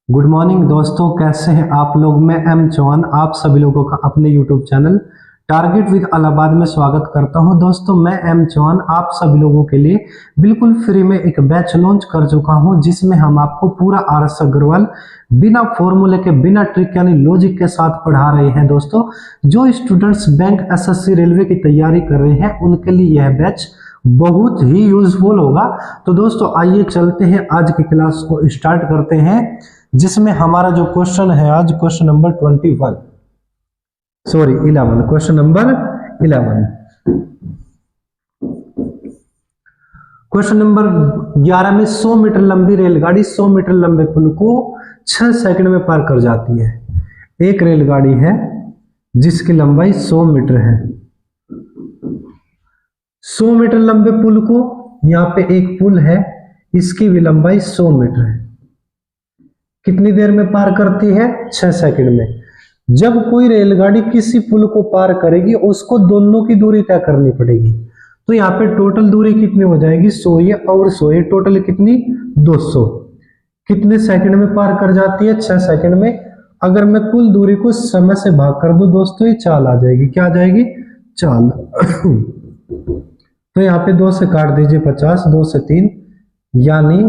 Good morning दोस्तों, कैसे हैं आप लोग। मैं एम चौहान आप सभी लोगों का अपने YouTube channel target with Allahabad में स्वागत करता हूं। दोस्तों मैं एम चौहान आप सभी लोगों के लिए बिल्कुल फ्री में एक बैच लॉन्च कर चुका हूं, जिसमें हम आपको पूरा आरएस अग्रवाल बिना फॉर्मूले के बिना ट्रिक यानी लॉजिक के साथ पढ़ा रहे हैं। दोस्तों जो स्टूडेंट्स बैंक एसएससी रेलवे की तैयारी कर रहे हैं उनके लिए यह बैच बहुत ही यूजफुल होगा। तो दोस्तों आइए चलते हैं, आज की क्लास को स्टार्ट करते हैं, जिसमें हमारा जो क्वेश्चन है आज question number 11 question number 11। Question number 11 में 100 मीटर लंबी रेलगाड़ी 100 मीटर लंबे पुल को 6 सेकंड में पार कर जाती है। एक रेलगाड़ी है जिसकी लंबाई 100 मीटर है। 100 मीटर लंबे पुल को, यहाँ पे एक पुल है, इसकी भी लंबाई 100 मीटर है। कितनी देर में पार करती है? 6 सेकंड में। जब कोई रेलगाड़ी किसी पुल को पार करेगी उसको दोनों की दूरी तय करनी पड़ेगी। तो यहाँ पे टोटल दूरी कितनी हो जाएगी? 100 ये और 100 ये, टोटल कितनी? 200। कितने सेकंड में पार कर जाती है? 6 सेकंड में। अगर मैं कुल दूरी को समय से भाग कर दूं दोस्तों, ये चाल आ जाएगी। क्या आ जाएगी? चाल। तो यहाँ पे 2 से काट दीजिए 50, 2 से 3 यानी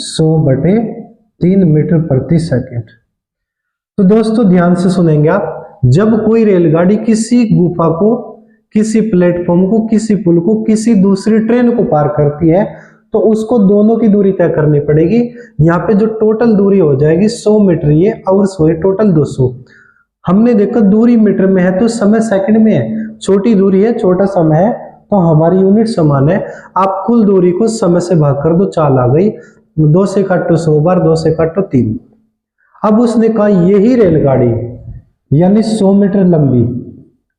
100/3 मीटर प्रति सेकंड। तो दोस्तों ध्यान से सुनेंगे आप। जब कोई रेलगाड़ी किसी गुफा को, किसी प्लेटफॉर्म को, किसी पुल को, किसी दूसरी ट्रेन को पार करती है तो उसको दोनों की दूरी तय करनी पड़ेगी। यहाँ पे जो टोटल दूरी हो जाएगी 100 मीटर ये और 100 टोटल 200। हमने देखा दूरी मीटर में है तो समय सेकंड में है। छोटी दूरी है, छोटा समय है, तो हमारी यूनिट समान है। आप कुल दूरी को समय से भाग कर दो, चाल आ गई। 2 से काटो 100 बार, 2 से काटो 3। अब उसने कहा यही रेलगाड़ी यानी 100 मीटर लंबी,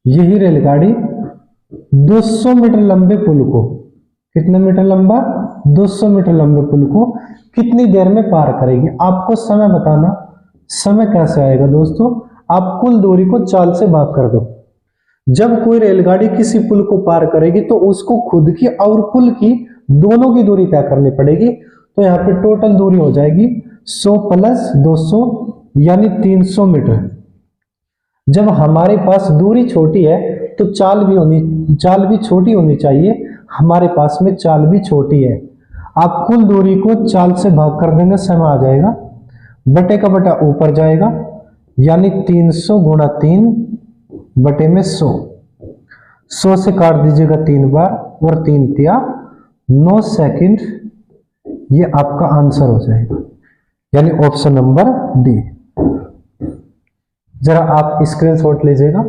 यही रेलगाड़ी 200 मीटर लंबे पुल को, कितने मीटर लंबा? 200 मीटर लंबे पुल को कितनी देर में पार करेगी। आपको समय बताना। समय कैसे आएगा दोस्तों? आप कुल दूरी को चाल से भाग कर दो। जब कोई रेलगाड़ी किसी पुल को पार करेगी तो उसको खुद की और पुल की दोनों की दूरी तय करनी पड़ेगी। तो यहाँ पे टोटल दूरी हो जाएगी 100 + 200 यानी 300 मीटर। जब हमारे पास दूरी छोटी है तो चाल भी छोटी होनी चाहिए। हमारे पास में चाल भी छोटी है। आप कुल दूरी को चाल से भाग कर देंगे, समय आ जाएगा, बटे का बटा ऊपर जाएगा यानी 300 × 3 बटे में 100। 100 से काट दीजिएगा 3 बार और 3 तिया 9 सेकंड। ये आपका आंसर हो जाएगा, यानी ऑप्शन नंबर डी। जरा आप स्क्रीनशॉट लीजिएगा।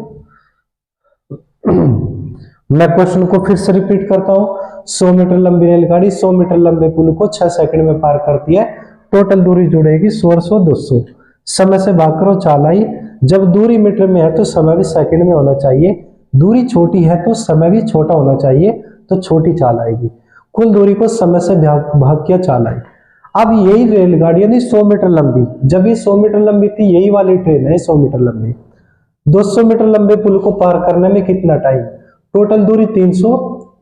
मैं क्वेश्चन को फिर से रिपीट करता हूं। 100 मीटर लंबी रेलगाड़ी 100 मीटर लंबे पुल को 6 सेकंड में पार करती है। टोटल दूरी जुड़ेगी 100 200। समय से भाग करो, चाल आई। जब दूरी मीटर में है तो समय भी सेकंड में होना चाहिए। दूरी छोटी है तो समय भी छोटा होना चाहिए, तो छोटी चाल आएगी। कुल दूरी को समय से भाग किया, चाल आई। अब यही रेलगाड़ी यानी 100 मीटर लंबी, जब ये 100 मीटर लंबी थी, यही वाली ट्रेन है 100 मीटर लंबी। 200 मीटर लंबे पुल को पार करने में कितना टाइम? टोटल दूरी 300,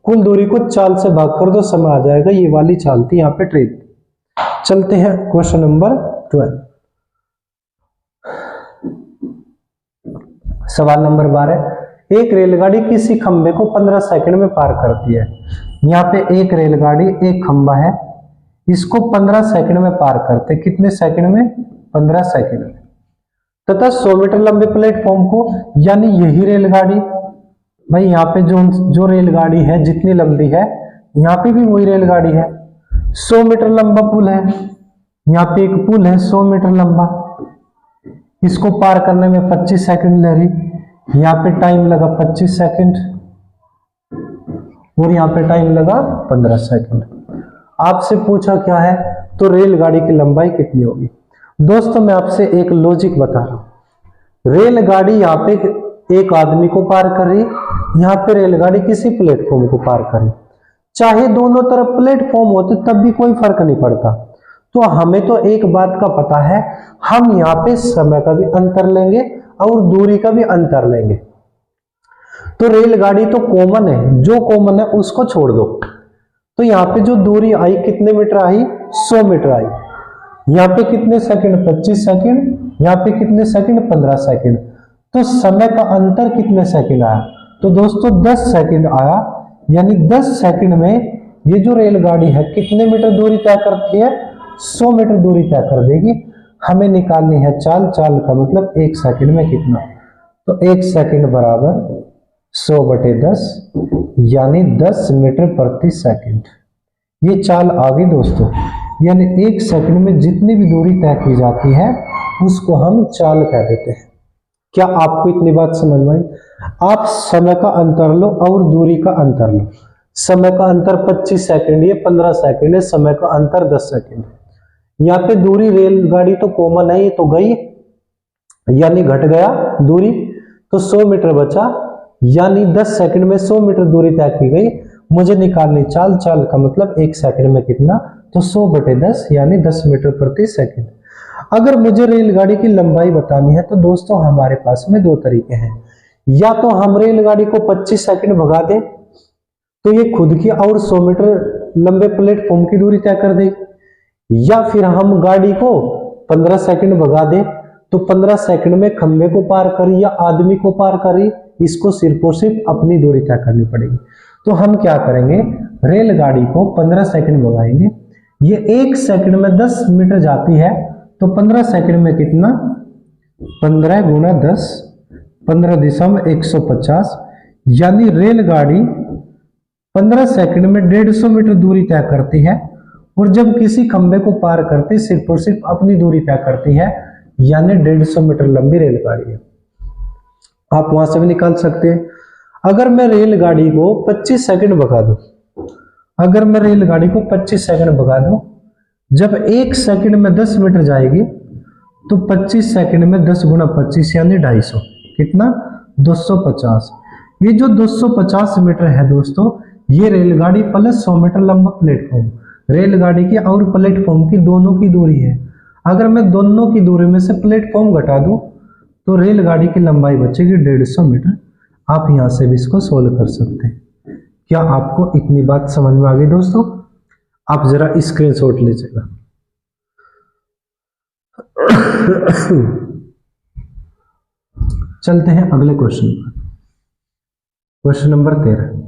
कुल दूरी को चाल से भाग कर दो, समय आ जाएगा। ये वाली चाल थी यहाँ पे ट्रेन। चलते हैं क्वेश्चन नंबर 12। सवाल नंबर 12। एक रेलगाड़ी किसी खंबे को 15 सेकंड में पार करती है। यहाँ पे एक रेलगाड़ी, एक खंबा है, इसको 15 सेकंड में पार करते। कितने सेकंड में? 15 सेकंड में। तथा 100 मीटर लंबे प्लेटफॉर्म को, यानी यही रेलगाड़ी, भाई यहाँ पे जो रेलगाड़ी है जितनी लंबी है, यहाँ पे भी वही रेलगाड़ी है। 100 मीटर लंबा पुल है, यहाँ पे एक पुल है 100 मीटर लंबा, इसको पार करने में 25 सेकंड ले रही। यहाँ पे टाइम लगा 25 सेकंड और यहाँ पे टाइम लगा 15 सेकंड। आपसे पूछा क्या है? तो रेलगाड़ी की लंबाई कितनी होगी। दोस्तों मैं आपसे एक लॉजिक बता रहा हूं। रेलगाड़ी यहाँ पे एक आदमी को पार कर रही, यहाँ पे रेलगाड़ी किसी प्लेटफॉर्म को पार कर रही। चाहे दोनों तरफ प्लेटफॉर्म होते तब भी कोई फर्क नहीं पड़ता। तो हमें तो एक बात का पता है, हम यहाँ पे समय का भी अंतर लेंगे और दूरी का भी अंतर लेंगे। तो रेलगाड़ी तो कॉमन है, जो कॉमन है उसको छोड़ दो। तो यहाँ पे जो दूरी आई कितने मीटर आई? 100 मीटर आई। यहाँ पे कितने सेकंड, 25 सेकंड, यहाँ पे कितने सेकंड, 15 सेकंड। तो समय का अंतर कितने सेकंड आया, तो दोस्तों 10 सेकंड आया। यानी 10 सेकंड में ये जो रेलगाड़ी है कितने मीटर दूरी तय करती है, 100 मीटर दूरी तय कर देगी। हमें निकालनी है चाल, चाल का मतलब 1 सेकंड में कितना, तो 1 सेकंड बराबर 100/10 यानी 10 मीटर प्रति सेकंड। ये चाल आ गई दोस्तों। यानी 1 सेकंड में जितनी भी दूरी तय की जाती है उसको हम चाल कह देते हैं। क्या आपको इतनी बात समझ में आई? आप समय का अंतर लो और दूरी का अंतर लो। समय का अंतर 25 सेकंड, ये 15 सेकंड है, समय का अंतर 10 सेकंड। यहाँ पे दूरी रेलगाड़ी तो कॉमन है, ये तो गई यानी घट गया दूरी, तो 100 मीटर बचा, यानी 10 सेकंड में 100 मीटर दूरी तय की गई। मुझे निकालनी चाल, चाल का मतलब 1 सेकंड में कितना, तो 100/10 यानी 10 मीटर प्रति सेकंड। अगर मुझे रेलगाड़ी की लंबाई बतानी है तो दोस्तों हमारे पास में 2 तरीके हैं। या तो हम रेलगाड़ी को 25 सेकंड भगा दें तो ये खुद की और 100 मीटर लंबे प्लेटफॉर्म की दूरी तय कर देगी, या फिर हम गाड़ी को 15 सेकंड भगा दें तो 15 सेकंड में खंबे को पार करी या आदमी को पार करी, इसको सिर्फ और सिर्फ अपनी दूरी तय करनी पड़ेगी। तो हम क्या करेंगे, रेलगाड़ी को 15 सेकंड भगाएंगे, ये 1 सेकंड में 10 मीटर जाती है, तो 15 सेकंड में कितना, 15 गुना 10, 15 दिशा में 150, यानी रेलगाड़ी 15 सेकंड में 150 मीटर दूरी तय करती है। और जब किसी खंबे को पार करती सिर्फ और सिर्फ अपनी दूरी तय करती है, यानी 150 मीटर लंबी रेलगाड़ी है। आप वहां से भी निकाल सकते हैं। अगर मैं रेलगाड़ी को 25 सेकंड भगा दूं, अगर मैं रेलगाड़ी को 25 सेकंड भगा दूं, जब 1 सेकंड में 10 मीटर जाएगी तो 25 सेकंड में 10 गुना 25 यानी 250, कितना, 250। ये जो 250 मीटर है दोस्तों, ये रेलगाड़ी प्लस 100 मीटर लंबा प्लेटफॉर्म, रेलगाड़ी की और प्लेटफॉर्म की दोनों की दूरी है। अगर मैं दोनों की दूरी में से प्लेटफॉर्म घटा दूं तो रेलगाड़ी की लंबाई बचेगी 150 मीटर। आप यहां से भी इसको सोल्व कर सकते हैं। क्या आपको इतनी बात समझ में आ गई दोस्तों? आप जरा स्क्रीनशॉट लीजिएगा। चलते हैं अगले क्वेश्चन पर। Question number 13।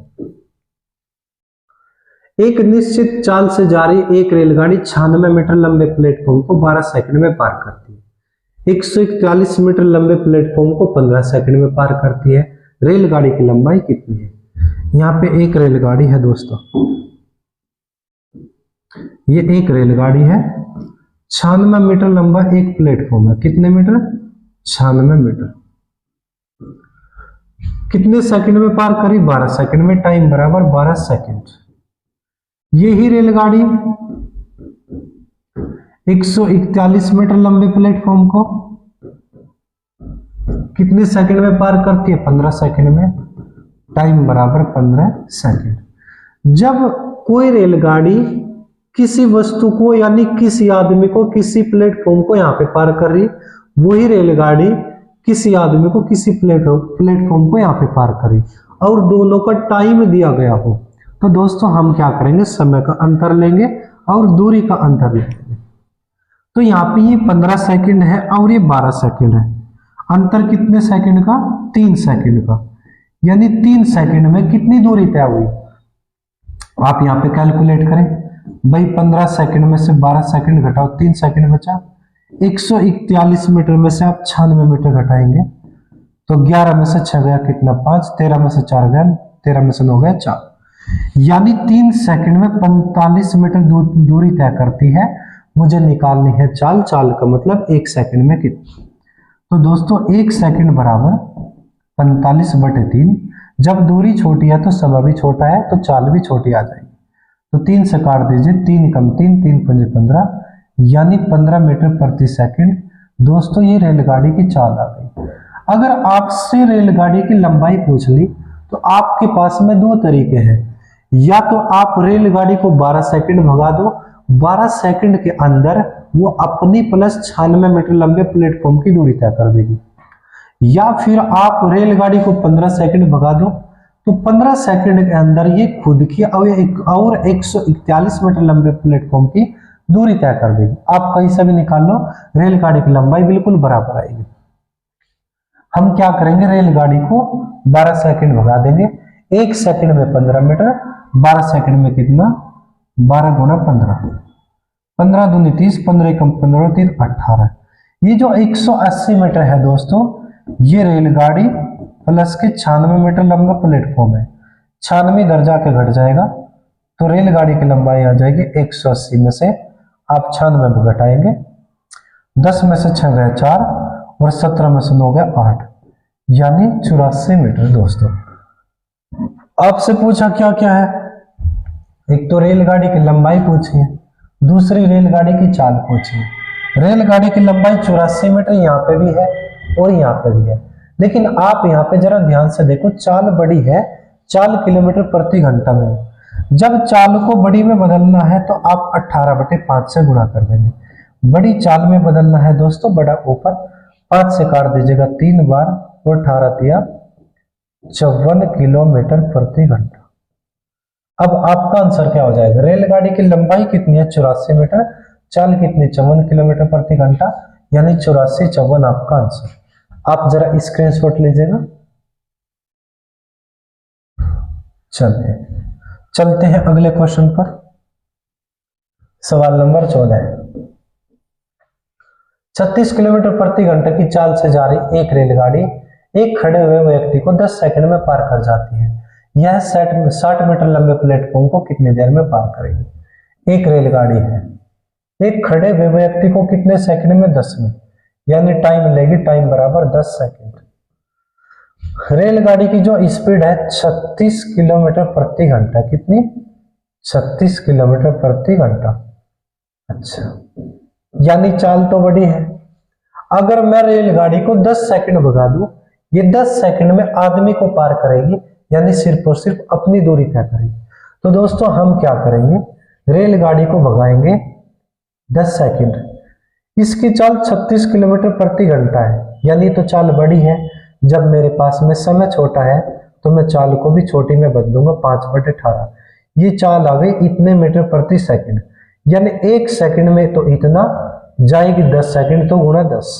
एक निश्चित चाल से जा रही एक रेलगाड़ी 96 मीटर लंबे प्लेटफॉर्म को 12 सेकंड में पार करती है। 141 मीटर लंबे प्लेटफॉर्म को 15 सेकंड में पार करती है। रेलगाड़ी की लंबाई कितनी है? यहाँ पे एक रेलगाड़ी है दोस्तों, ये एक रेलगाड़ी है, 96 मीटर लंबा एक प्लेटफॉर्म है। कितने मीटर? 96 मीटर। कितने सेकंड में पार करी? 12 सेकंड में। टाइम बराबर 12 सेकंड। यही रेलगाड़ी 141 मीटर लंबे प्लेटफॉर्म को कितने सेकंड में पार करती है? 15 सेकंड में। टाइम बराबर 15 सेकंड। जब कोई रेलगाड़ी किसी वस्तु को यानी किसी आदमी को किसी प्लेटफॉर्म को यहां पे पार कर रही, वही रेलगाड़ी किसी आदमी को किसी प्लेटफॉर्म को यहां पे पार कर रही और दोनों का टाइम दिया गया हो, तो दोस्तों हम क्या करेंगे, समय का अंतर लेंगे और दूरी का अंतर लेंगे। तो यहाँ पे ये 15 सेकंड है और ये 12 सेकंड है। अंतर कितने सेकंड का? 3 सेकंड का। यानी 3 सेकंड में कितनी दूरी तय हुई? आप यहाँ पे कैलकुलेट करें भाई। 15 सेकंड में से 12 सेकंड घटाओ, 3 सेकंड बचा। 141 मीटर में से आप 96 मीटर घटाएंगे तो 11 में से 6 गया कितना? 5। 13 में से 4 गया, 13 में से 9 गया 4। यानी 3 सेकंड में 45 मीटर दूरी तय करती है। मुझे निकालनी है चाल, चाल का मतलब 1 सेकंड में कितना। तो दोस्तों 1 सेकंड बराबर 45/3। जब दूरी छोटी है तो समय भी छोटा है, तो चाल भी छोटी आ जाएगी। तो 3 से काट दीजिए, 3 कम 3, 3 पंजे 15, यानी 15 मीटर प्रति सेकंड। दोस्तों ये रेलगाड़ी की चाल आ गई। अगर आपसे रेलगाड़ी की लंबाई पूछ ली तो आपके पास में 2 तरीके हैं। या तो आप रेलगाड़ी को 12 सेकंड भगा दो, 12 सेकंड के अंदर वो अपनी प्लस 96 मीटर लंबे प्लेटफॉर्म की दूरी तय कर देगी। या फिर आप रेलगाड़ी को 15 सेकंड भगा दो, तो 15 सेकंड के अंदर ये खुद की और 141 मीटर लंबे प्लेटफॉर्म की दूरी तय कर देगी। आप कहीं से भी निकाल लो, रेलगाड़ी की लंबाई बिल्कुल बराबर आएगी। हम क्या करेंगे, रेलगाड़ी को 12 सेकंड भगा देंगे। 1 सेकंड में 15 मीटर, 12 सेकंड में कितना, 12 गुना 15, 15 दूनी 30, 15 कम 15 3 18। ये जो 180 मीटर है दोस्तों, ये रेलगाड़ी प्लस के 96 मीटर लंबा प्लेटफॉर्म है। 96 इधर जाके घट जाएगा तो रेलगाड़ी की लंबाई आ जाएगी 180 में से आप 96 घटाएंगे, 10 में से 6 गए 4 और 17 में से 9 गया 8, यानी 84 मीटर। दोस्तों आपसे पूछा क्या क्या है, एक तो रेलगाड़ी की लंबाई पूछी है, दूसरी रेलगाड़ी की चाल पूछी है। रेलगाड़ी की लंबाई 84 मीटर यहाँ पे भी है और यहाँ पे भी है, लेकिन आप यहाँ पे जरा ध्यान से देखो, चाल बड़ी है, चाल किलोमीटर प्रति घंटा में है। जब चाल को बड़ी में बदलना है तो आप 18/5 से गुणा कर देंगे। बड़ी चाल में बदलना है दोस्तों, बड़ा ऊपर 5 से काट दीजिएगा 3 बार और 18 दिया 54 किलोमीटर प्रति घंटा। अब आपका आंसर क्या हो जाएगा, रेलगाड़ी की लंबाई कितनी है 84 मीटर, चाल कितनी 54 किलोमीटर प्रति घंटा, यानी 84 54 आपका आंसर। आप जरा स्क्रीनशॉट लीजिएगा। चलिए चलते हैं अगले क्वेश्चन पर। सवाल नंबर 14। 36 किलोमीटर प्रति घंटे की चाल से जा रही एक रेलगाड़ी एक खड़े हुए व्यक्ति को 10 सेकंड में पार कर जाती है। यह 60 मीटर लंबे प्लेटफॉर्म को कितनी देर में पार करेगी। एक रेलगाड़ी है, एक खड़े हुए व्यक्ति को कितने सेकंड में, 10 में, यानी टाइम लेगी, टाइम बराबर 10 सेकंड। रेलगाड़ी की जो स्पीड है 36 किलोमीटर प्रति घंटा, कितनी, 36 किलोमीटर प्रति घंटा। अच्छा, यानी चाल तो बड़ी है। अगर मैं रेलगाड़ी को 10 सेकंड भगा दूं, ये 10 सेकंड में आदमी को पार करेगी, यानी सिर्फ और सिर्फ अपनी दूरी तय करेगी। तो दोस्तों हम क्या करेंगे, रेलगाड़ी को भगाएंगे 10 सेकंड, इसकी चाल 36 किलोमीटर प्रति घंटा है, यानी तो चाल बड़ी है। जब मेरे पास में समय छोटा है तो मैं चाल को भी छोटी में बदलूंगा, 5/18। ये चाल आ गई इतने मीटर प्रति सेकंड, यानी 1 सेकंड में तो इतना जाएगी, 10 सेकंड तो गुणा 10,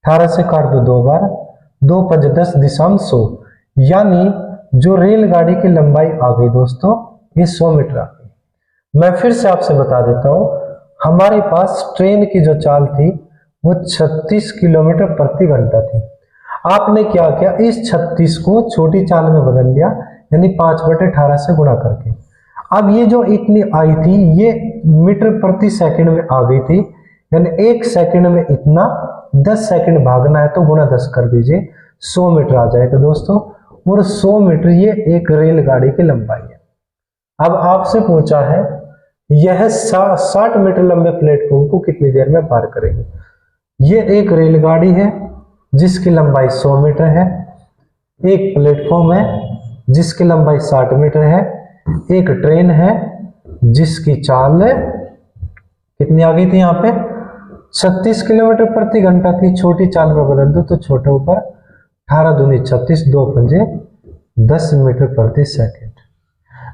18 से काट दो 2 बार, 2 5 10 दिशा 100, यानी जो रेलगाड़ी की लंबाई आ गई दोस्तों ये 100 मीटर आ गई। मैं फिर से आपसे बता देता हूं, हमारे पास ट्रेन की जो चाल थी वो 36 किलोमीटर प्रति घंटा थी। आपने क्या किया, इस 36 को छोटी चाल में बदल दिया, यानी 5/18 से गुणा करके। अब ये जो इतनी आई थी ये मीटर प्रति सेकंड में आ गई थी, यानी 1 सेकंड में इतना, 10 सेकंड भागना है तो गुणा 10 कर दीजिए, 100 मीटर आ जाएगा दोस्तों। और 100 मीटर ये एक रेलगाड़ी की लंबाई है। अब आपसे पूछा है यह 60 मीटर लंबे प्लेटफॉर्म को कितनी देर में पार करेगी। ये एक रेलगाड़ी है जिसकी लंबाई 100 मीटर है, एक प्लेटफॉर्म है जिसकी लंबाई 60 मीटर है, एक ट्रेन है जिसकी चाल कितनी आ गई थी, यहाँ पे 36 किलोमीटर प्रति घंटा थी। छोटी चाल में बदल दो तो छोटे ऊपर 18 दूनी 36, 2 पंजे 10 मीटर प्रति सेकंड।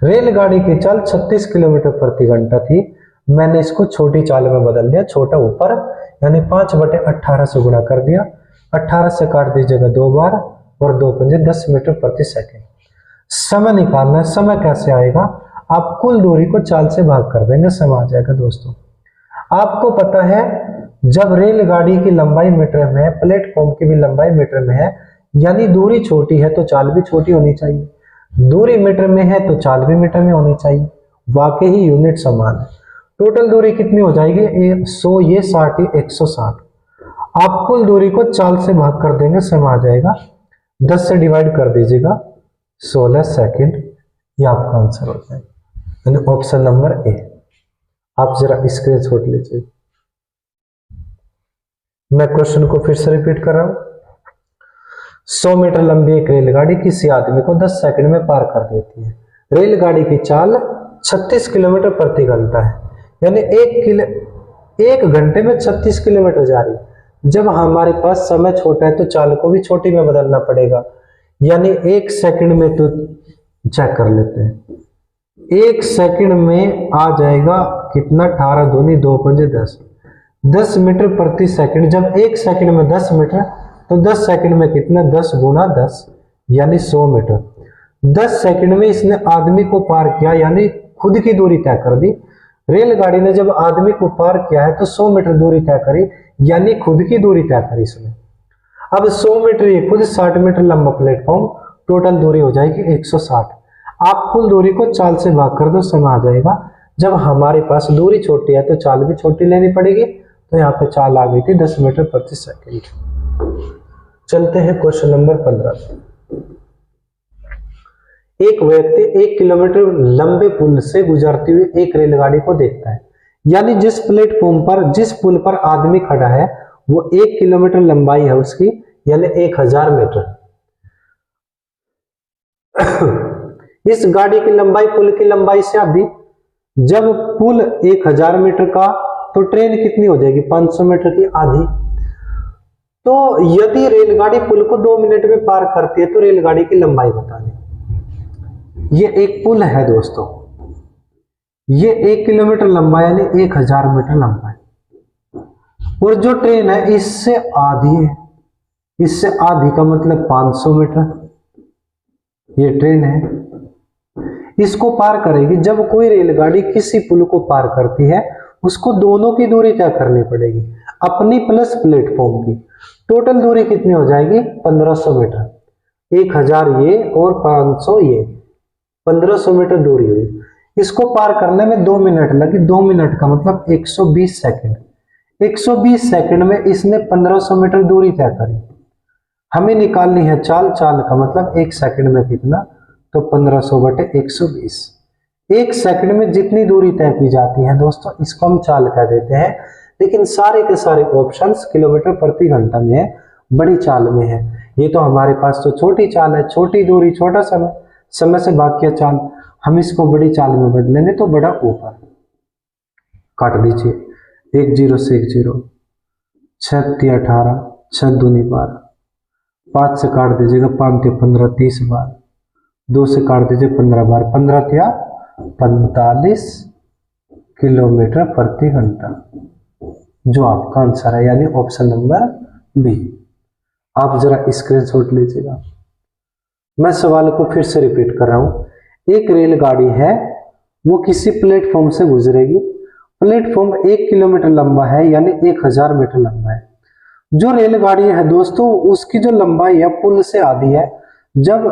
रेलगाड़ी की चाल 36 किलोमीटर प्रति घंटा थी, मैंने इसको छोटी चाल में बदल दिया, छोटा ऊपर, यानी 5/18 से गुणा कर दिया, 18 से काट दीजिएगा 2 बार और 2 पंजे 10 मीटर प्रति सेकंड। समय निकालना है, समय कैसे आएगा, आप कुल दूरी को चाल से भाग कर देंगे, समय आ जाएगा दोस्तों। आपको पता है जब रेलगाड़ी की लंबाई मीटर में है, प्लेटफॉर्म की भी लंबाई मीटर में है, यानी दूरी छोटी है तो चाल भी छोटी होनी चाहिए, दूरी मीटर में है तो चाल भी मीटर में होनी चाहिए, वाकई ही यूनिट समान है। टोटल दूरी कितनी हो जाएगी, 100 ये 60 ये 160। आप कुल दूरी को चाल से भाग कर देंगे, समय आ जाएगा, 10 से डिवाइड कर दीजिएगा, 16 सेकंड, ये आपका आंसर हो जाएगा, यानी ऑप्शन नंबर ए। आप जरा स्क्रीनशॉट लीजिए। मैं क्वेश्चन को फिर से रिपीट कर रहा हूं। 100 मीटर लंबी एक रेलगाड़ी किसी आदमी को 10 सेकंड में पार कर देती है। रेलगाड़ी की चाल 36 किलोमीटर प्रति घंटा है, यानी 1 घंटे में 36 किलोमीटर जा रही है। जब हमारे पास समय छोटा है तो चाल को भी छोटी में बदलना पड़ेगा, यानी 1 सेकंड में तो चेक कर लेते हैं, 1 सेकंड में आ जाएगा कितना, 18 दूनी 2 पंजे 10 मीटर प्रति सेकंड। जब 1 सेकंड में 10 मीटर तो 10 सेकंड में कितना, 10 गुना 10 यानी 100 मीटर। 10 सेकंड में इसने आदमी को पार किया यानी खुद की दूरी तय कर दी। रेलगाड़ी ने जब आदमी को पार किया है तो 100 मीटर दूरी तय करी यानी खुद की दूरी तय करी इसने। अब 100 मीटर ये खुद 60 मीटर लंबा प्लेटफॉर्म, टोटल दूरी हो जाएगी 160। आप कुल दूरी को चाल से भाग कर दो, समय आ जाएगा। जब हमारे पास दूरी छोटी है तो चाल भी छोटी लेनी पड़ेगी, तो यहाँ पे चाल आ गई थी 10 मीटर प्रति सेकंड। चलते हैं क्वेश्चन नंबर 15। एक व्यक्ति 1 किलोमीटर लंबे पुल से गुजरती हुई एक रेलगाड़ी को देखता है, यानी जिस प्लेटफॉर्म पर, जिस पुल पर आदमी खड़ा है वो 1 किलोमीटर लंबाई है उसकी, यानी 1000 मीटर। इस गाड़ी की लंबाई पुल की लंबाई से आधी। जब पुल 1000 मीटर का तो ट्रेन कितनी हो जाएगी, 500 मीटर की आधी। तो यदि रेलगाड़ी पुल को 2 मिनट में पार करती है तो रेलगाड़ी की लंबाई बता दें। ये एक पुल है दोस्तों, ये 1 किलोमीटर लंबा यानी 1000 मीटर लंबा है, और जो ट्रेन है इससे आधी है। इससे आधी का मतलब 500 मीटर ये ट्रेन है, इसको पार करेगी। जब कोई रेलगाड़ी किसी पुल को पार करती है उसको दोनों की दूरी तय करनी पड़ेगी, अपनी प्लस प्लेटफॉर्म की। टोटल दूरी कितनी हो जाएगी, 1500 मीटर। 1000 ये और 500 ये, 1500 मीटर दूरी हुई। इसको पार करने में 2 मिनट लगी। 2 मिनट का मतलब 120 सेकंड। 120 सेकंड में इसने 1500 मीटर दूरी तय करी। हमें निकालनी है चाल। चाल का मतलब 1 सेकंड में कितना, तो 1500 बटे 120। 1 सेकंड में जितनी दूरी तय की जाती है दोस्तों, इसको हम चाल कह देते हैं। लेकिन सारे के सारे ऑप्शंस किलोमीटर प्रति घंटा में है, बड़ी चाल में है। ये तो हमारे पास तो छोटी चाल है, छोटी दूरी छोटा समय, समय से भाग किया चाल। हम इसको बड़ी चाल में बदलेंगे तो बड़ा ऊपर काट दीजिए। 1 0 से 1 0, 6 3 18, 6 दूनी 12, 5 से काट दीजिएगा 5 3 15 30 बार, 2 से काट दीजिए 15 बार, 15 3 45 किलोमीटर प्रति घंटा, जो आपका आंसर है, यानी ऑप्शन नंबर बी। आप जरा स्क्रीनशॉट लीजिएगा। मैं सवाल को फिर से रिपीट कर रहा हूं। एक रेलगाड़ी है, वो किसी प्लेटफॉर्म से गुजरेगी। प्लेटफॉर्म 1 किलोमीटर लंबा है यानी 1000 मीटर लंबा है। जो रेलगाड़ी है दोस्तों उसकी जो लंबाई है पुल से आधी है। जब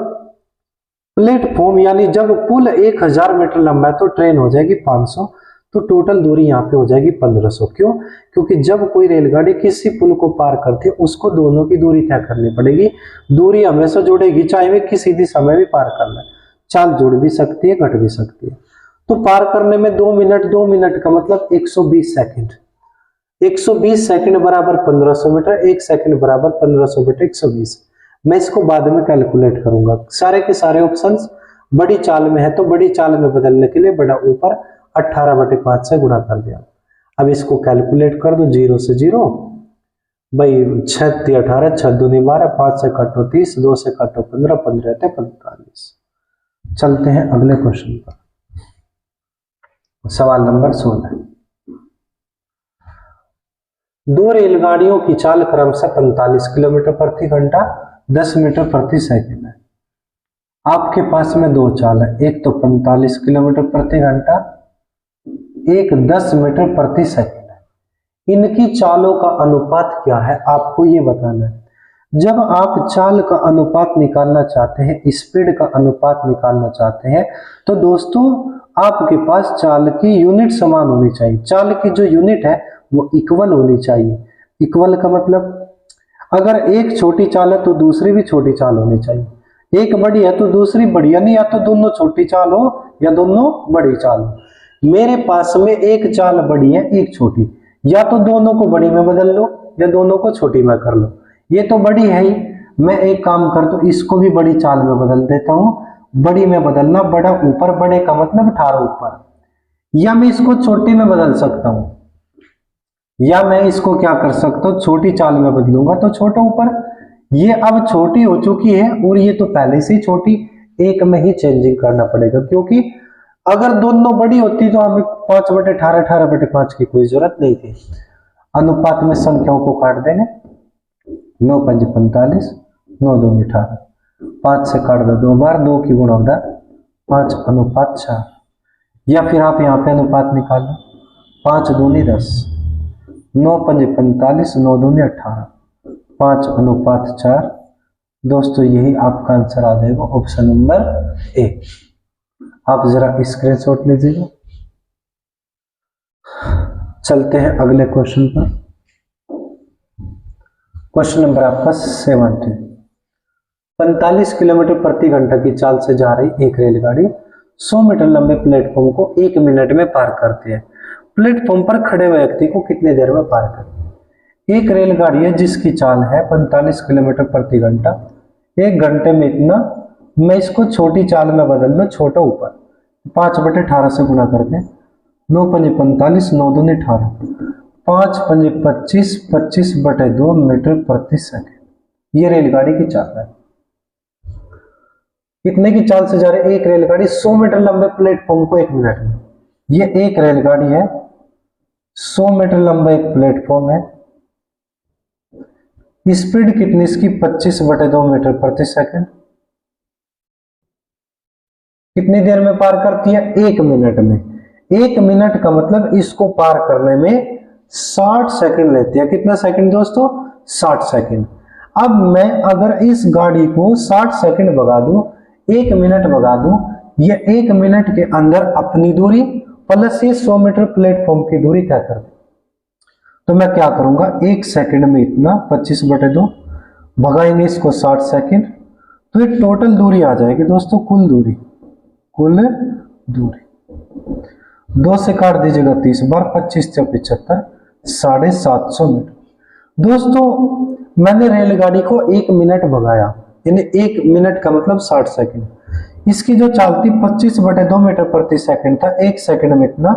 प्लेटफॉर्म यानी जब पुल 1000 मीटर लंबा है तो ट्रेन हो जाएगी 500, तो टोटल दूरी यहाँ पे हो जाएगी 1500। क्यों? क्योंकि जब कोई रेलगाड़ी किसी पुल को पार करती है उसको दोनों की दूरी तय करनी पड़ेगी। दूरी हमेशा जुड़ेगी, चाहे वे किसी दिशा में भी पार करना है। चाल जुड़ भी सकती है, घट भी सकती है। तो पार करने में 2 मिनट, 2 मिनट का मतलब 120 सेकंड। 120 सेकंड बराबर 1500 मीटर, 1 सेकंड बराबर 1500 बटे 120। मैं इसको बाद में कैलकुलेट करूंगा। सारे के सारे ऑप्शंस बड़ी चाल में है, तो बड़ी चाल में बदलने के लिए बड़ा ऊपर 18 बटे 5 से गुणा कर दिया। अब इसको कैलकुलेट कर दो। 0 से 0 भाई, 6 3 18, 6 दूनी 12, 5 से काटो 30, 2 से काटो 15, 15 45। चलते हैं अगले क्वेश्चन पर। सवाल नंबर 16। 2 रेलगाड़ियों की चाल क्रमशः 45 किलोमीटर प्रति घंटा, 10 मीटर प्रति सेकंड है। आपके पास में 2 चाल है, एक तो 45 किलोमीटर प्रति घंटा, एक 10 मीटर प्रति सेकंड है। इनकी चालों का अनुपात क्या है आपको ये बताना है। जब आप चाल का अनुपात निकालना चाहते हैं, स्पीड का अनुपात निकालना चाहते हैं, तो दोस्तों आपके पास चाल की यूनिट समान होनी चाहिए। चाल की जो यूनिट है वो इक्वल होनी चाहिए। इक्वल का मतलब अगर एक छोटी चाल है तो दूसरी भी छोटी चाल होनी चाहिए। एक बड़ी है तो दूसरी बड़ी, यानी या तो दोनों छोटी चाल हो या दोनों बड़ी चाल हो। मेरे पास में एक चाल बड़ी है, एक छोटी, या तो दोनों को बड़ी में बदल लो या दोनों को छोटी में कर लो। ये तो बड़ी है ही, मैं एक काम करता हूं, इसको भी बड़ी चाल में बदल देता हूं। बड़ी में बदलना, बड़ा ऊपर, बड़े का मतलब 18 ऊपर। या मैं इसको छोटी में बदल सकता हूं, या मैं इसको क्या कर सकता हूं, छोटी चाल में बदलूंगा तो छोटा ऊपर। ये अब छोटी हो चुकी है और ये तो पहले से ही छोटी, एक में ही चेंजिंग करना पड़ेगा, क्योंकि अगर दोनों बड़ी होती तो हमें 5/18 18/5 की कोई जरूरत नहीं थी। अनुपात में संख्याओं को काट देंगे, 9 5 45, 9 2 18, 5 से काट दो 2 बार, 2 की गुणा होता 5/4, या फिर आप यहाँ पे अनुपात निकाल लो, 5 दूनी 10, 9 5 45, 9 दूनी 18, 5/4। दोस्तों यही आपका आंसर आ जाएगा ऑप्शन नंबर ए। आप जरा स्क्रीनशॉट लीजिएगा। चलते हैं अगले क्वेश्चन पर। क्वेश्चन नंबर आपका 17। 45 किलोमीटर प्रति घंटा की चाल से जा रही एक रेलगाड़ी 100 मीटर लंबे प्लेटफॉर्म को 1 मिनट में पार करती है। प्लेटफॉर्म पर खड़े हुए व्यक्ति को कितनी देर में पार करती है? एक रेलगाड़ी है जिसकी चाल है 45 किलोमीटर प्रति घंटा, 1 घंटे में इतना। मैं इसको छोटी चाल में बदल लो, छोटा ऊपर 5/18 से गुणा करते हैं, 9 5 45, 9 दूनी 18, 5 5 25, 25/2 मीटर प्रति सेकंड। ये रेलगाड़ी की चाल है। कितने की चाल से जा रही है एक रेलगाड़ी? 100 मीटर लंबे प्लेटफॉर्म को 1 मिनट में। ये एक रेलगाड़ी है, 100 मीटर लंबा एक प्लेटफॉर्म है। स्पीड कितनी इसकी? 25/2 मीटर प्रति सेकंड। कितनी देर में पार करती है? 1 मिनट में। 1 मिनट का मतलब इसको पार करने में 60 सेकंड लेती है। कितना सेकंड दोस्तों? 60 सेकंड। अब मैं अगर इस गाड़ी को 60 सेकंड भगा दूं, 1 मिनट भगा दूं, ये 1 मिनट के अंदर अपनी दूरी प्लस ये 100 मीटर प्लेटफॉर्म की दूरी तय कर दे, तो मैं क्या करूंगा? 1 सेकंड में इतना 25/2 भगाएंगे इसको 60 सेकंड, तो ये टोटल दूरी आ जाएगी दोस्तों, कुल दूरी। 2 से काट दीजिएगा 30 बार, 25 से 75, 750 मीटर। दोस्तों मैंने रेलगाड़ी को 1 मिनट भगाया, यानी 1 मिनट का मतलब 60 सेकंड। इसकी जो चाल थी 25/2 मीटर प्रति सेकंड था, 1 सेकंड में इतना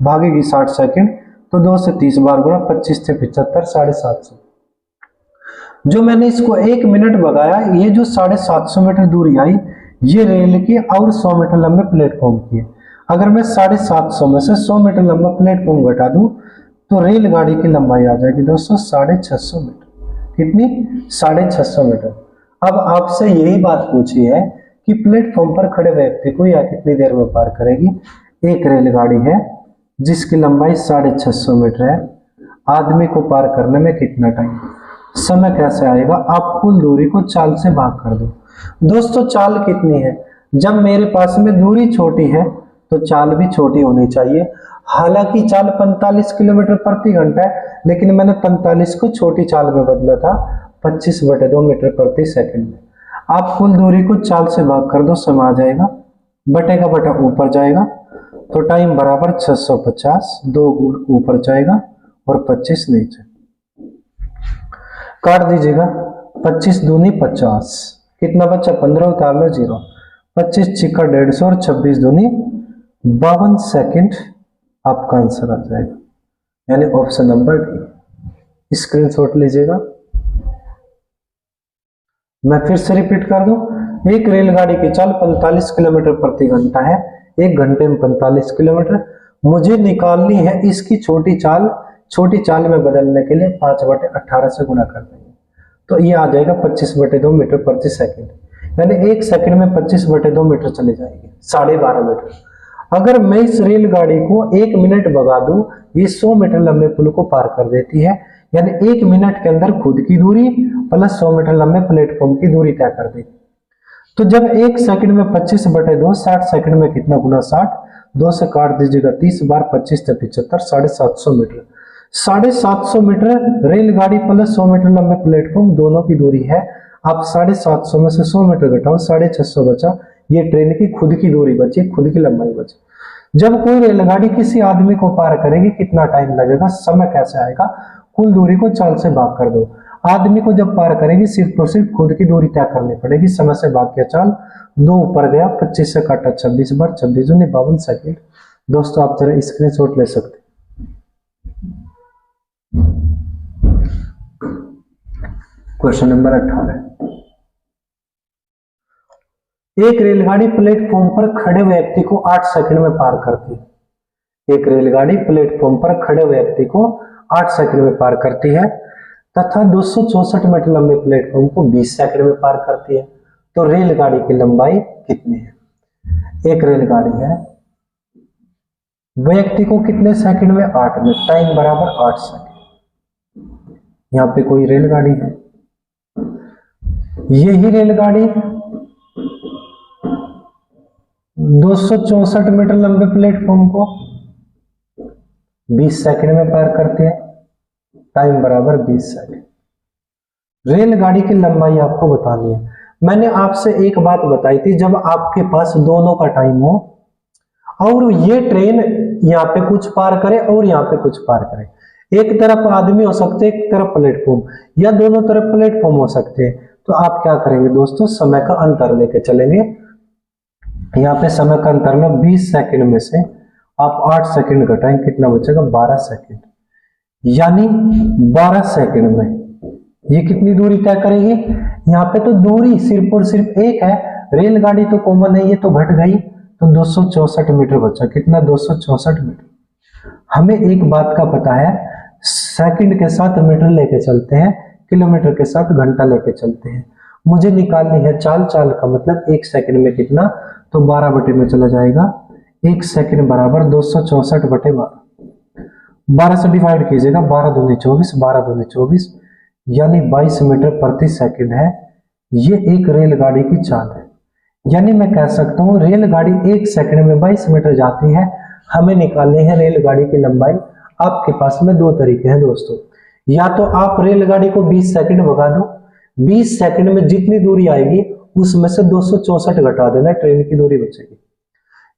भागेगी 60 सेकंड, तो 2 से 30 बार गुणा, 25 से 75, 750। जो मैंने इसको 1 मिनट भगाया, ये जो 750 मीटर दूरी आई, ये रेल की और 100 मीटर लंबे प्लेटफॉर्म की है। अगर मैं 750 में से 100 मीटर लंबा प्लेटफॉर्म घटा दूं, तो रेलगाड़ी की लंबाई आ जाएगी दोस्तों 650 मीटर। कितनी? 650 मीटर। अब आपसे यही बात पूछी है कि प्लेटफॉर्म पर खड़े व्यक्ति को यह कितनी देर में पार करेगी? एक रेलगाड़ी है जिसकी लंबाई 650 मीटर है, आदमी को पार करने में कितना टाइम? समय कैसे आएगा? आप कुल दूरी को चाल से भाग कर दो। दोस्तों चाल कितनी है? जब मेरे पास में दूरी छोटी है तो चाल भी छोटी होनी चाहिए। हालांकि चाल 45 किलोमीटर प्रति घंटा है, लेकिन मैंने 45 को छोटी चाल में बदला था 25/2 मीटर प्रति सेकंड में। आप कुल दूरी को चाल से भाग कर दो, समय आ जाएगा, बटे का बटा ऊपर जाएगा, तो टाइम बराबर 650, 2 ऊपर जाएगा और 25 नीचे। काट दीजिएगा, 25 दूनी 50, कितना बच्चा? 15, उतार लो 0, 25 छिक्का 150 और 26 दूनी 52 सेकंड आपका आंसर आ जाएगा, यानी ऑप्शन नंबर डी। स्क्रीनशॉट लीजिएगा। मैं फिर से रिपीट कर दूं, एक रेलगाड़ी की चाल 45 किलोमीटर प्रति घंटा है, 1 घंटे में 45 किलोमीटर। मुझे निकालनी है इसकी छोटी चाल। छोटी चाल में बदलने के लिए 5/18 से गुणा कर देंगे, तो ये आ जाएगा 25/2 मीटर प्रति सेकंड, यानी 1 सेकंड में 25/2 मीटर चले जाएंगे, 12.5 मीटर। अगर मैं इस रेलगाड़ी को 1 मिनट भगा दूं, ये 100 मीटर लंबे पुल को पार कर देती है, यानी 1 मिनट के अंदर खुद की दूरी प्लस 100 मीटर लंबे प्लेटफॉर्म की दूरी तय कर देगी। तो जब 1 सेकंड में 25/2, 60 सेकंड में कितना गुना 60, 2 से काट दीजिएगा 30 बार, 25 से 75, 750 मीटर। 750 मीटर रेलगाड़ी प्लस 100 मीटर लंबे प्लेटफॉर्म दोनों की दूरी है। आप 750 में से 100 मीटर घटाओ, 650 बचा, ये ट्रेन की खुद की दूरी बची, खुद की लंबाई बची। जब कोई रेलगाड़ी किसी आदमी को पार करेगी, कितना टाइम लगेगा? समय कैसे आएगा? कुल दूरी को चाल से भाग कर दो। आदमी को जब पार करेगी, सिर्फ और सिर्फ खुद की दूरी तय करनी पड़ेगी, समय से भाग किया चाल, 2 ऊपर गया, 25 से काटा 26 बार, 26 दूनी 52 सेकंड। दोस्तों आप जरा स्क्रीनशॉट ले सकते। Question number 18। एक रेलगाड़ी प्लेटफॉर्म पर खड़े व्यक्ति को 8 सेकंड में पार करती है। एक रेलगाड़ी प्लेटफॉर्म पर खड़े व्यक्ति को 8 सेकंड में पार करती है तथा 264 मीटर लंबे प्लेटफॉर्म को 20 सेकंड में पार करती है। तो रेलगाड़ी की लंबाई कितनी है? एक रेलगाड़ी है, व्यक्ति को कितने सेकंड में? 8 में। टाइम बराबर 8 सेकंड। यहां पे कोई रेलगाड़ी है, यही रेलगाड़ी 264 मीटर लंबे प्लेटफॉर्म को 20 सेकंड में पार करती है। टाइम बराबर 20 सेकंड। रेलगाड़ी की लंबाई आपको बतानी है। मैंने आपसे एक बात बताई थी, जब आपके पास दोनों का टाइम हो और ये ट्रेन यहाँ पे कुछ पार करे और यहाँ पे कुछ पार करे, एक तरफ आदमी हो सकते हैं, एक तरफ प्लेटफॉर्म, या दोनों तरफ प्लेटफॉर्म हो सकते हैं, तो आप क्या करेंगे दोस्तों? समय का अंतर लेके चलेंगे। यहाँ पे समय का अंतर में 20 सेकंड में से आप 8 सेकंड घटाएं, कितना बचेगा? 12 सेकंड। यानी 12 सेकंड में ये कितनी दूरी तय करेगी? यहाँ पे तो दूरी सिर्फ और सिर्फ एक है, रेलगाड़ी तो कॉमन है, ये तो घट गई, तो 264 मीटर बचा। कितना? 264 मीटर। हमें एक बात का पता है, सेकंड के साथ मीटर लेके चलते हैं, किलोमीटर के साथ घंटा लेके चलते हैं। मुझे निकालनी है चाल। चाल का मतलब 1 सेकंड में कितना, तो 12 बटे में चला जाएगा। 1 सेकंड बराबर 264 बटे 12। 12 से डिवाइड कीजिएगा, 12 दूनी 24, 12 दूनी 24, यानी 22 मीटर प्रति सेकंड है। ये एक रेलगाड़ी की चाल है। यानी मैं कह सकता हूँ रेलगाड़ी 1 सेकंड में 22 मीटर जाती है। हमें निकालनी है रेलगाड़ी की लंबाई। आपके पास में दो तरीके हैं दोस्तों, या तो आप रेलगाड़ी को 20 सेकंड भगा दो, 20 सेकंड में जितनी दूरी आएगी उसमें से 264 घटा देना, ट्रेन की दूरी बचेगी।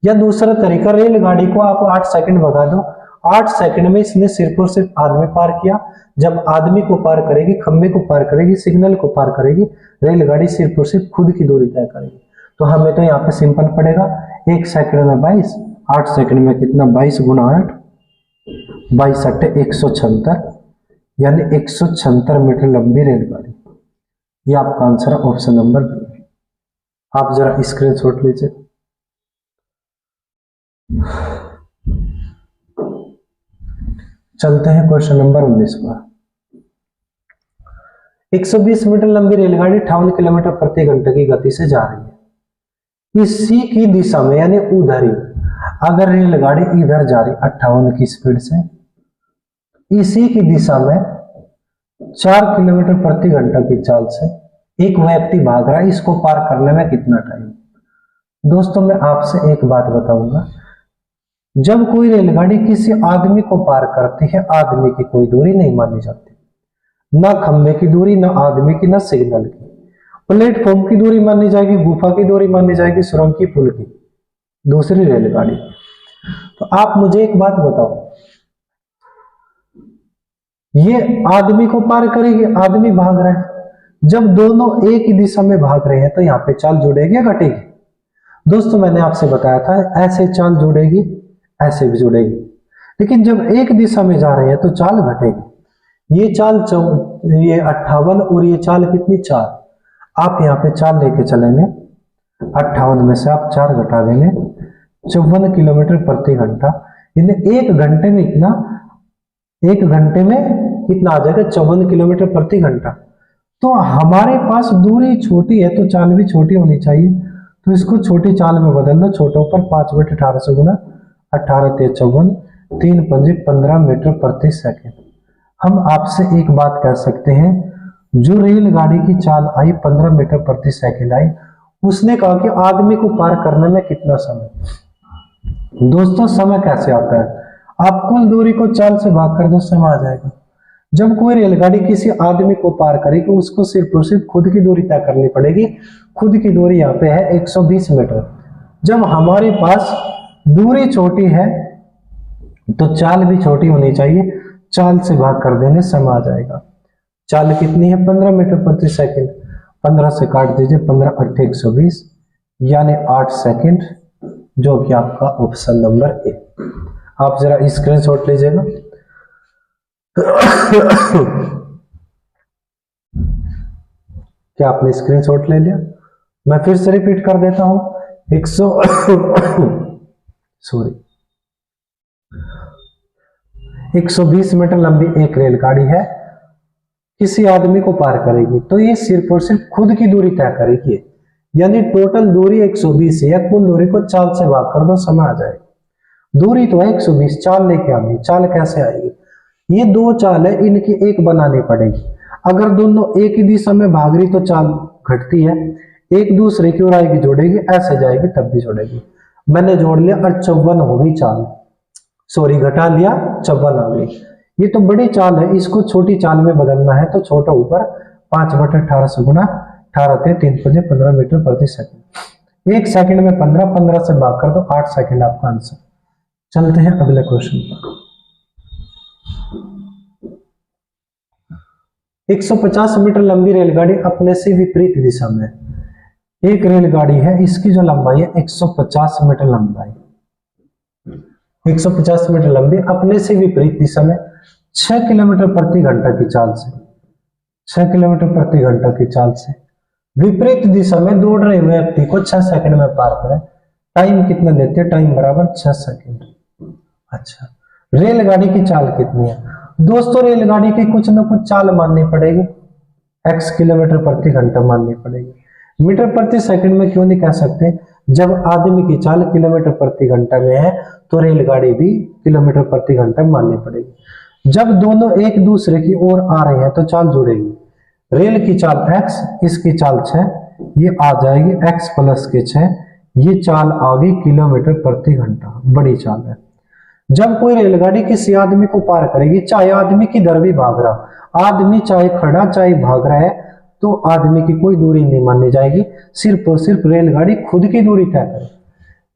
या दूसरा तरीका, रेलगाड़ी को आप 8 सेकंड भगा दो, 8 सेकंड में इसने सिर्फ और सिर्फ आदमी पार किया। जब आदमी को पार करेगी, खंबे को पार करेगी, सिग्नल को पार करेगी, रेलगाड़ी सिर्फ और सिर्फ खुद की दूरी तय करेगी। तो हमें तो यहाँ पे सिंपल पड़ेगा, 1 सेकंड में 22, 8 सेकंड में कितना? 22 गुना 8, 22 अट्टे 176, यानी 176 मीटर लंबी रेलगाड़ी। ये आपका आंसर है ऑप्शन नंबर बी। आप जरा स्क्रीनशॉट लीजिए। चलते हैं क्वेश्चन नंबर 19 पर। 120 मीटर लंबी रेलगाड़ी 58 किलोमीटर प्रति घंटे की गति से जा रही है। इसी की दिशा में, यानी उधर ही, अगर रेलगाड़ी इधर जा रही 58 की स्पीड से, इसी की दिशा में 4 किलोमीटर प्रति घंटा की चाल से एक व्यक्ति भाग रहा है, इसको पार करने में कितना टाइम? दोस्तों मैं आपसे एक बात बताऊंगा, जब कोई रेलगाड़ी किसी आदमी को पार करती है, आदमी की कोई दूरी नहीं मानी जाती, ना खंबे की दूरी, ना आदमी की, ना सिग्नल की। प्लेटफॉर्म की दूरी मानी जाएगी, गुफा की दूरी मानी जाएगी, सुरंग की, पुल की, दूसरी रेलगाड़ी। तो आप मुझे एक बात बताओ, ये आदमी को पार करेगी, आदमी भाग रहे हैं, जब दोनों एक ही दिशा में भाग रहे हैं तो यहाँ पे चाल जुड़ेगी या घटेगी? दोस्तों मैंने आपसे बताया था, ऐसे चाल जुड़ेगी, ऐसे भी जुड़ेगी, लेकिन जब एक दिशा में जा रहे हैं तो चाल घटेगी। ये चाल ये 58 और ये चाल कितनी? 4। आप यहाँ पे चाल लेके चलेंगे, 58 में से आप 4 घटा देंगे, 54 किलोमीटर प्रति घंटा, यानी 1 घंटे में इतना, 1 घंटे में कितना आ जाएगा? 54 किलोमीटर प्रति घंटा। तो हमारे पास दूरी छोटी है तो चाल भी छोटी होनी चाहिए, तो इसको छोटी चाल में बदल दो। छोटों पर 5 बटे 1800 गुना 18 ते 54, 3 पंजे 15 मीटर प्रति सेकंड। हम आपसे एक बात कह सकते हैं, जो रेलगाड़ी की चाल आई 15 मीटर प्रति सेकंड आई, उसने कहा कि आदमी को पार करने में कितना समय? दोस्तों समय कैसे आता है? आप कुल दूरी को चाल से भाग कर दो, समय आ जाएगा। जब कोई रेलगाड़ी किसी आदमी को पार करेगी, उसको सिर्फ और सिर्फ खुद की दूरी तय करनी पड़ेगी। खुद की दूरी यहाँ पे है 120 मीटर। जब हमारे पास दूरी छोटी है तो चाल भी छोटी होनी चाहिए, चाल से भाग कर देने समय आ जाएगा। चाल कितनी है? 15 मीटर प्रति सेकंड। 15 से काट दीजिए, 15 अट्ठे 120, यानी 8 सेकंड, जो कि आपका ऑप्शन नंबर ए। आप जरा स्क्रीनशॉट लीजिएगा। क्या आपने स्क्रीनशॉट ले लिया? मैं फिर से रिपीट कर देता हूं, 120 मीटर लंबी एक रेलगाड़ी है, किसी आदमी को पार करेगी, तो ये सिर्फ और सिर्फ खुद की दूरी तय करेगी, यानी टोटल दूरी 120 है, या कुल दूरी को चाल से भाग कर दो, समय आ जाएगा। दूरी तो है 120, चाल लेके आनी, चाल कैसे आएगी? ये दो चाल है, इनकी एक बनानी पड़ेगी। अगर दोनों एक ही दिशा में भाग रही तो चाल घटती है, एक दूसरे की ओर आएगी जोड़ेगी, ऐसे जाएगी तब भी जोड़ेगी। मैंने जोड़ लिया और 54 हो गई चाल, सॉरी घटा लिया, 54 आ गई। ये तो बड़ी चाल है, इसको छोटी चाल में बदलना है तो छोटा ऊपर 5/18 से गुना 18 3 15 मीटर प्रति सेकंड। एक सेकंड में 15 से भाग कर दो 8 सेकंड आपका आंसर। चलते हैं अगले क्वेश्चन पर। 150 मीटर लंबी रेलगाड़ी अपने से विपरीत दिशा में, एक रेलगाड़ी है, इसकी जो लंबाई है 150 मीटर लंबाई, 150 मीटर लंबी, अपने से विपरीत दिशा में 6 किलोमीटर प्रति घंटा की चाल से, 6 किलोमीटर प्रति घंटा की चाल से विपरीत दिशा में दौड़ रहे हुए व्यक्ति को 6 सेकंड में पार करें। टाइम कितना लेते हैं? टाइम बराबर 6 सेकंड। अच्छा, रेलगाड़ी की चाल कितनी है? दोस्तों रेलगाड़ी की कुछ ना कुछ चाल माननी पड़ेगी, x किलोमीटर प्रति घंटा माननी पड़ेगी। मीटर प्रति सेकंड में क्यों नहीं कह सकते? जब आदमी की चाल किलोमीटर प्रति घंटा में है तो रेलगाड़ी भी किलोमीटर प्रति घंटा माननी पड़ेगी। जब दोनों एक दूसरे की ओर आ रहे हैं तो चाल जुड़ेगी। रेल की चाल x, इसकी चाल 6, ये आ जाएगी x प्लस के 6, ये चाल आ गई किलोमीटर प्रति घंटा, बड़ी चाल है। जब कोई रेलगाड़ी किसी आदमी को पार करेगी, चाहे आदमी किधर भी भाग रहा, आदमी चाहे खड़ा चाहे भाग रहा है, तो आदमी की कोई दूरी नहीं मानी जाएगी, सिर्फ और सिर्फ रेलगाड़ी खुद की दूरी तय करे।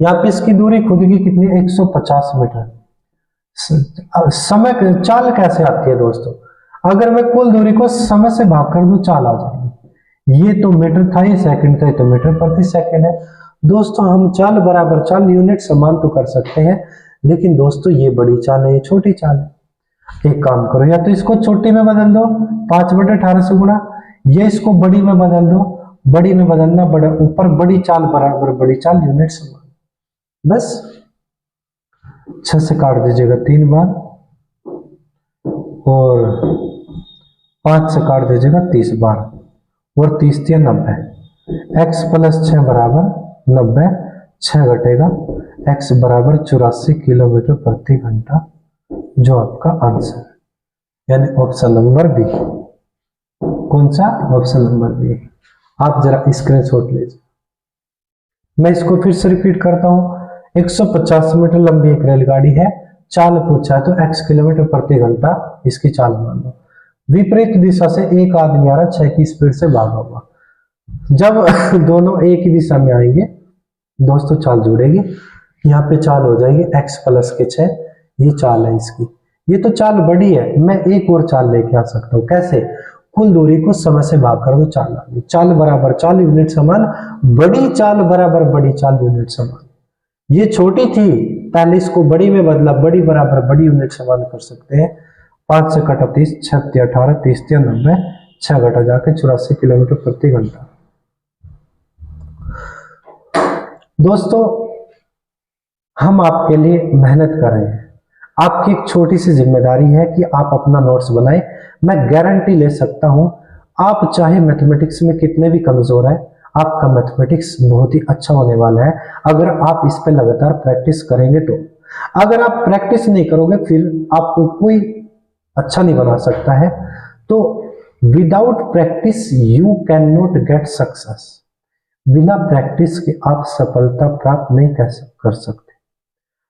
यहाँ पे इसकी दूरी खुद की कितनी? 150 मीटर। समय चाल कैसे आती है दोस्तों? अगर मैं कुल दूरी को समय से भाग कर दूं चाल आ जाएगी। ये तो मीटर था, ये सेकंड था, ये तो मीटर प्रति सेकंड है। दोस्तों हम चाल बराबर चाल यूनिट समान तो कर सकते हैं, लेकिन दोस्तों ये बड़ी चाल है, ये छोटी चाल है। एक काम करो, या तो इसको छोटी में बदल दो 5/18 से गुणा, ये इसको बड़ी में बदल दो, बड़ी में बदलना बड़ा ऊपर, बड़ी चाल बराबर बड़ी चाल यूनिट समान। बस 6 से काट दीजिएगा 3 बार, और 5 से काट दीजिएगा 30 बार, और 30 × 90, x प्लस 6 बराबर 90, 6 घटेगा, x बराबर 84 किलोमीटर प्रति घंटा, जो आपका आंसर है, यानी ऑप्शन नंबर बी। कौन सा? Option number B. आप जरा स्क्रीनशॉट लीजिए। मैं इसको फिर से रिपीट करता हूं। 150 मीटर लंबी एक रेलगाड़ी है, चाल पूछा है तो x किलोमीटर प्रति घंटा इसकी चाल मान लो। विपरीत दिशा से एक आदमी आ रहा 6 की स्पीड से भागा हुआ। जब दोनों एक ही दिशा में आएंगे दोस्तों चाल जुड़ेगी, यहाँ पे चाल हो जाएगी x प्लस के 6, ये चाल है इसकी। ये तो चाल बड़ी है, मैं एक और चाल लेके आ सकता हूँ। कैसे? कुल दूरी को समय से भाग कर दो, चाल आ गई। चाल बराबर चाल यूनिट समान, बड़ी चाल बराबर बड़ी चाल यूनिट समान। ये छोटी थी, पहले इसको बड़ी में बदला, बड़ी बराबर बड़ी यूनिट समान कर सकते हैं। 5 से कटा 30, 6 × 18, 30 × 90, 6 घटा जाके 84 किलोमीटर प्रति घंटा। दोस्तों हम आपके लिए मेहनत कर रहे हैं, आपकी एक छोटी सी जिम्मेदारी है कि आप अपना नोट्स बनाएं। मैं गारंटी ले सकता हूं, आप चाहे मैथमेटिक्स में कितने भी कमजोर है, आपका मैथमेटिक्स बहुत ही अच्छा होने वाला है अगर आप इस पे लगातार प्रैक्टिस करेंगे तो। अगर आप प्रैक्टिस नहीं करोगे फिर आपको कोई अच्छा नहीं बना सकता है। तो without practice you can not get success. बिना प्रैक्टिस के आप सफलता प्राप्त नहीं कर सकते।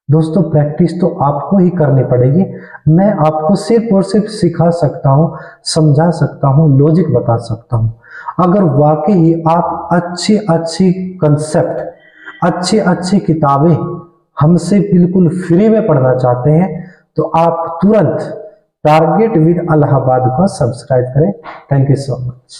दोस्तों प्रैक्टिस तो आपको ही करनी पड़ेगी। मैं आपको सिर्फ और सिर्फ सिखा सकता हूँ, समझा सकता हूँ, लॉजिक बता सकता हूँ। अगर वाकई आप अच्छी कंसेप्ट, अच्छी किताबें हमसे बिल्कुल फ्री में पढ़ना चाहते हैं तो आप तुरंत टारगेट विद इलाहाबाद को सब्सक्राइब करें। Thank you so much.